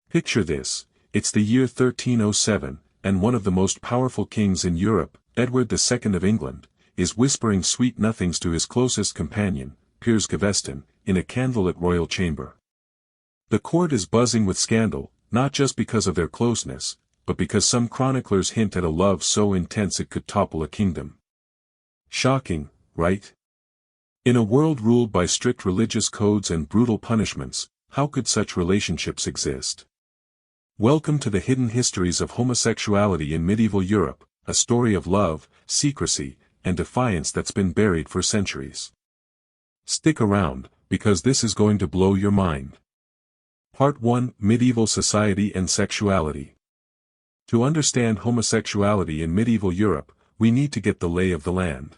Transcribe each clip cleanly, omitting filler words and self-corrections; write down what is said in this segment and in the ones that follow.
Picture this, it's the year 1307, and one of the most powerful kings in Europe, Edward II of England, is whispering sweet nothings to his closest companion, Piers Gaveston, in a candlelit royal chamber. The court is buzzing with scandal, not just because of their closeness, but because some chroniclers hint at a love so intense it could topple a kingdom. Shocking, right? In a world ruled by strict religious codes and brutal punishments, how could such relationships exist? Welcome to the hidden histories of homosexuality in medieval Europe, a story of love, secrecy, and defiance that's been buried for centuries. Stick around, because this is going to blow your mind. Part 1: Medieval Society and Sexuality. To understand homosexuality in medieval Europe, we need to get the lay of the land.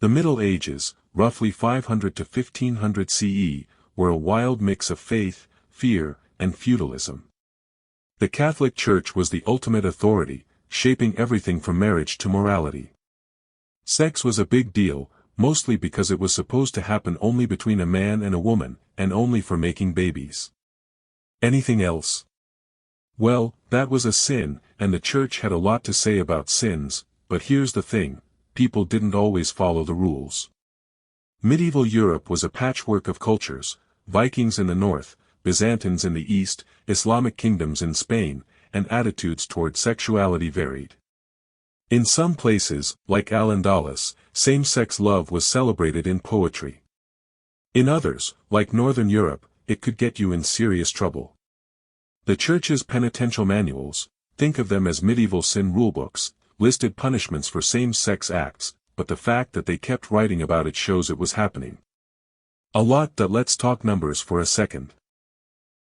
The Middle Ages, roughly 500 to 1500 CE, were a wild mix of faith, fear, and feudalism. The Catholic Church was the ultimate authority, shaping everything from marriage to morality. Sex was a big deal, mostly because it was supposed to happen only between a man and a woman, and only for making babies. Anything else? Well, that was a sin, and the Church had a lot to say about sins, but here's the thing, people didn't always follow the rules. Medieval Europe was a patchwork of cultures, Vikings in the north, Byzantines in the east, Islamic kingdoms in Spain, and attitudes toward sexuality varied. In some places, like Al-Andalus, same-sex love was celebrated in poetry. In others, like Northern Europe, it could get you in serious trouble. The Church's penitential manuals, think of them as medieval sin rulebooks, listed punishments for same-sex acts, but the fact that they kept writing about it shows it was happening. A lot. Let's talk numbers for a second.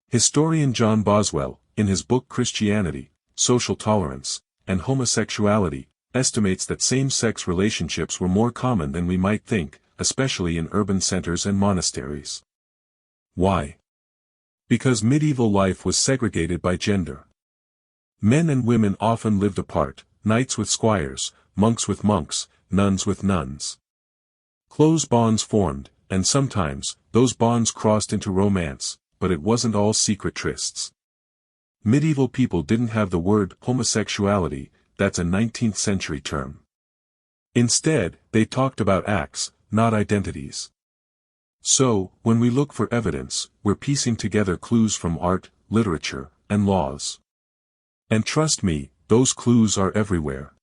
Historian John Boswell, in his book Christianity, Social Tolerance, and Homosexuality, estimates that same-sex relationships were more common than we might think, especially in urban centers and monasteries. Why? Because medieval life was segregated by gender. Men and women often lived apart, knights with squires, monks with monks, nuns with nuns. Close bonds formed, and sometimes, those bonds crossed into romance, but it wasn't all secret trysts. Medieval people didn't have the word homosexuality, that's a 19th century term. Instead, they talked about acts, not identities. So, when we look for evidence, we're piecing together clues from art, literature, and laws. And trust me, those clues are everywhere.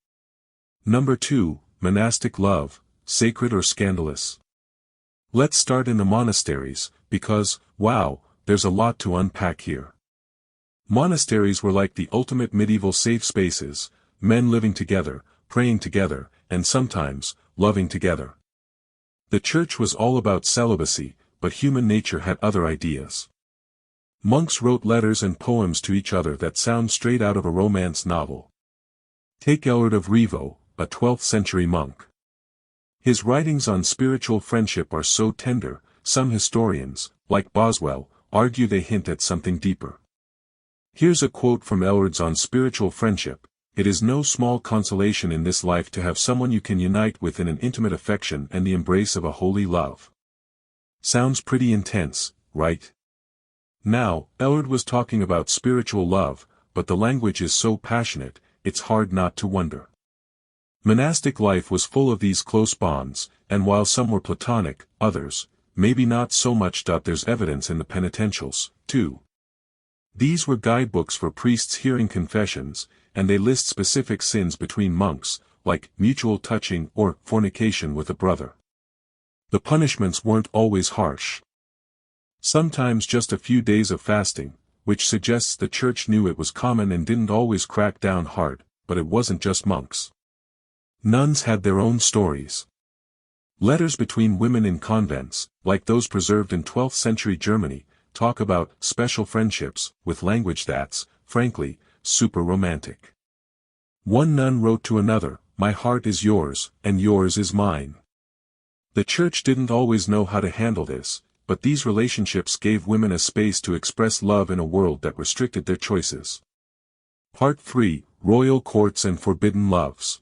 Number 2, Monastic Love, Sacred or Scandalous? Let's start in the monasteries, because, wow, there's a lot to unpack here. Monasteries were like the ultimate medieval safe spaces, men living together, praying together, and sometimes, loving together. The Church was all about celibacy, but human nature had other ideas. Monks wrote letters and poems to each other that sound straight out of a romance novel. Take Ellard of Rievaulx, a 12th century monk. His writings on spiritual friendship are so tender, some historians, like Boswell, argue they hint at something deeper. Here's a quote from Ellard's on spiritual friendship: "It is no small consolation in this life to have someone you can unite with in an intimate affection and the embrace of a holy love." Sounds pretty intense, right? Now, Ellard was talking about spiritual love, but the language is so passionate, it's hard not to wonder. Monastic life was full of these close bonds, and while some were platonic, others, maybe not so much. There's evidence in the penitentials, too. These were guidebooks for priests hearing confessions, and they list specific sins between monks, like mutual touching or fornication with a brother. The punishments weren't always harsh. Sometimes just a few days of fasting, which suggests the Church knew it was common and didn't always crack down hard, but it wasn't just monks. Nuns had their own stories. Letters between women in convents, like those preserved in 12th century Germany, talk about special friendships, with language that's, frankly, super romantic. One nun wrote to another, "My heart is yours, and yours is mine." The Church didn't always know how to handle this, but these relationships gave women a space to express love in a world that restricted their choices. Part 3, Royal Courts and Forbidden Loves.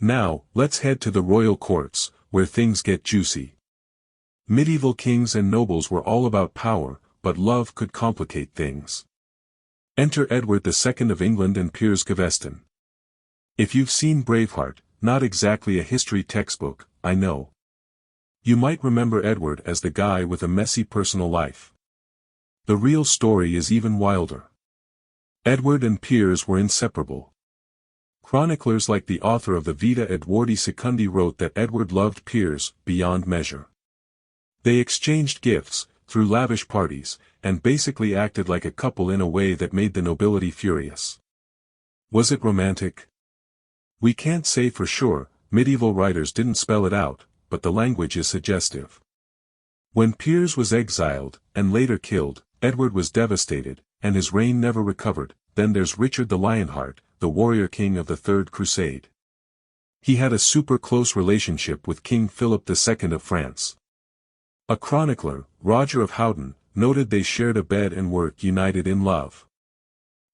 Now, let's head to the royal courts, where things get juicy. Medieval kings and nobles were all about power, but love could complicate things. Enter Edward II of England and Piers Gaveston. If you've seen Braveheart, not exactly a history textbook, I know. You might remember Edward as the guy with a messy personal life. The real story is even wilder. Edward and Piers were inseparable. Chroniclers like the author of the Vita Edwardi Secundi wrote that Edward loved Piers beyond measure. They exchanged gifts, threw lavish parties, and basically acted like a couple in a way that made the nobility furious. Was it romantic? We can't say for sure, medieval writers didn't spell it out, but the language is suggestive. When Piers was exiled, and later killed, Edward was devastated, and his reign never recovered. Then there's Richard the Lionheart, the warrior king of the Third Crusade. He had a super close relationship with King Philip II of France. A chronicler, Roger of Howden, noted they shared a bed and were united in love.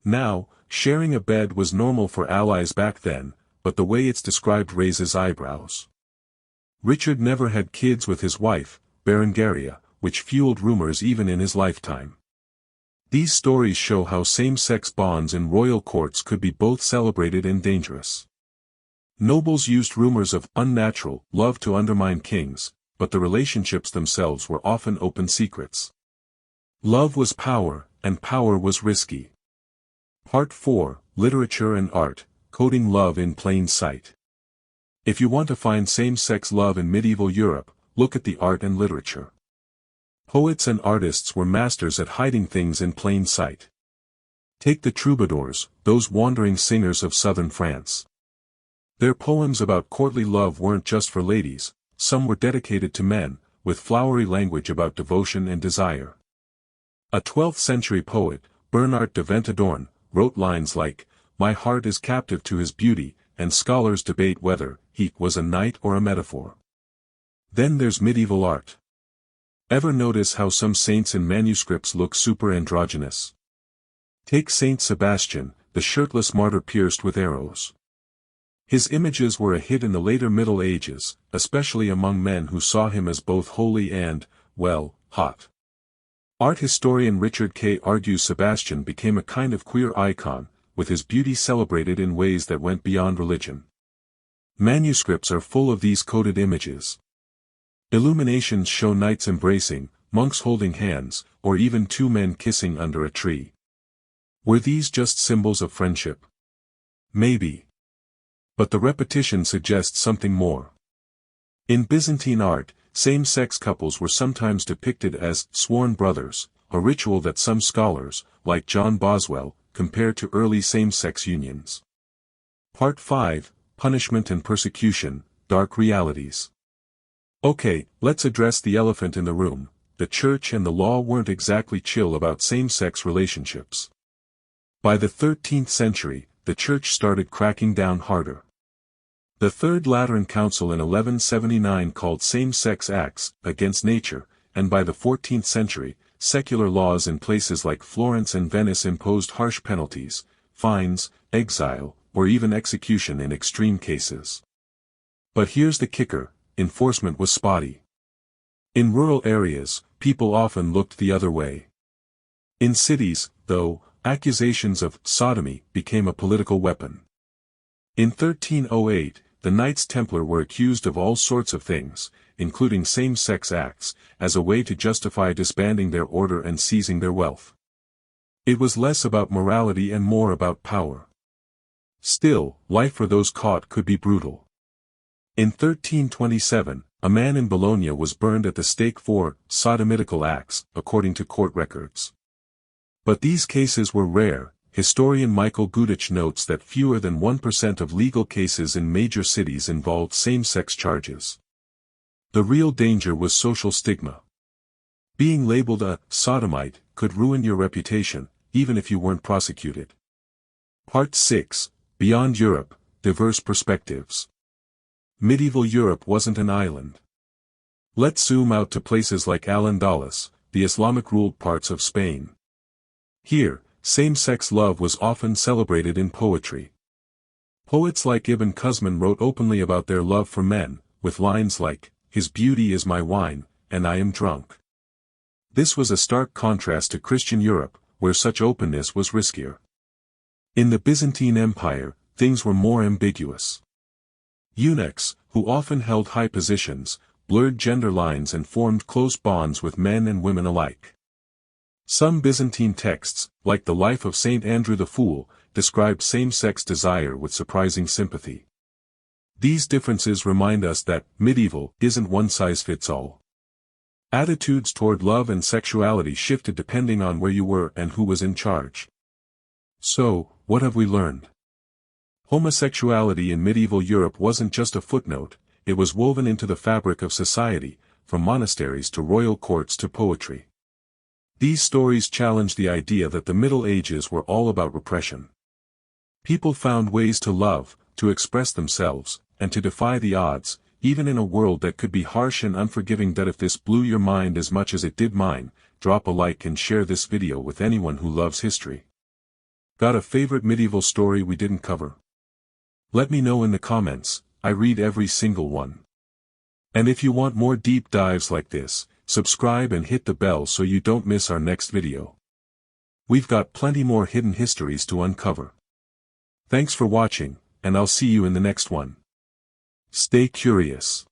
Now, sharing a bed was normal for allies back then, but the way it's described raises eyebrows. Richard never had kids with his wife, Berengaria, which fueled rumors even in his lifetime. These stories show how same-sex bonds in royal courts could be both celebrated and dangerous. Nobles used rumors of unnatural love to undermine kings, but the relationships themselves were often open secrets. Love was power, and power was risky. Part 4, Literature and Art, Coding Love in Plain Sight. If you want to find same-sex love in medieval Europe, look at the art and literature. Poets and artists were masters at hiding things in plain sight. Take the troubadours, those wandering singers of southern France. Their poems about courtly love weren't just for ladies, some were dedicated to men, with flowery language about devotion and desire. A 12th-century poet, Bernard de Ventadorn, wrote lines like, "My heart is captive to his beauty," and scholars debate whether he was a knight or a metaphor. Then there's medieval art. Ever notice how some saints in manuscripts look super androgynous? Take Saint Sebastian, the shirtless martyr pierced with arrows. His images were a hit in the later Middle Ages, especially among men who saw him as both holy and, well, hot. Art historian Richard Kay argues Sebastian became a kind of queer icon, with his beauty celebrated in ways that went beyond religion. Manuscripts are full of these coded images. Illuminations show knights embracing, monks holding hands, or even two men kissing under a tree. Were these just symbols of friendship? Maybe. But the repetition suggests something more. In Byzantine art, same-sex couples were sometimes depicted as sworn brothers, a ritual that some scholars, like John Boswell, compare to early same-sex unions. Part 5, Punishment and Persecution, Dark Realities. Okay, let's address the elephant in the room. The church and the law weren't exactly chill about same-sex relationships. By the 13th century, the church started cracking down harder. The Third Lateran Council in 1179 called same-sex acts against nature, and by the 14th century, secular laws in places like Florence and Venice imposed harsh penalties, fines, exile, or even execution in extreme cases. But here's the kicker: enforcement was spotty. In rural areas, people often looked the other way. In cities, though, accusations of sodomy became a political weapon. In 1308, the Knights Templar were accused of all sorts of things, including same-sex acts, as a way to justify disbanding their order and seizing their wealth. It was less about morality and more about power. Still, life for those caught could be brutal. In 1327, a man in Bologna was burned at the stake for sodomitical acts, according to court records. But these cases were rare. Historian Michael Gudich notes that fewer than 1% of legal cases in major cities involved same-sex charges. The real danger was social stigma. Being labeled a sodomite could ruin your reputation, even if you weren't prosecuted. Part 6, Beyond Europe, Diverse Perspectives. Medieval Europe wasn't an island. Let's zoom out to places like Al-Andalus, the Islamic-ruled parts of Spain. Here, same-sex love was often celebrated in poetry. Poets like Ibn Quzman wrote openly about their love for men, with lines like, "His beauty is my wine, and I am drunk." This was a stark contrast to Christian Europe, where such openness was riskier. In the Byzantine Empire, things were more ambiguous. Eunuchs, who often held high positions, blurred gender lines and formed close bonds with men and women alike. Some Byzantine texts, like the Life of Saint Andrew the Fool, described same-sex desire with surprising sympathy. These differences remind us that medieval isn't one-size-fits-all. Attitudes toward love and sexuality shifted depending on where you were and who was in charge. So, what have we learned? Homosexuality in medieval Europe wasn't just a footnote, it was woven into the fabric of society, from monasteries to royal courts to poetry. These stories challenge the idea that the Middle Ages were all about repression. People found ways to love, to express themselves, and to defy the odds, even in a world that could be harsh and unforgiving. That if this blew your mind as much as it did mine, drop a like and share this video with anyone who loves history. Got a favorite medieval story we didn't cover? Let me know in the comments, I read every single one. And if you want more deep dives like this, subscribe and hit the bell so you don't miss our next video. We've got plenty more hidden histories to uncover. Thanks for watching, and I'll see you in the next one. Stay curious.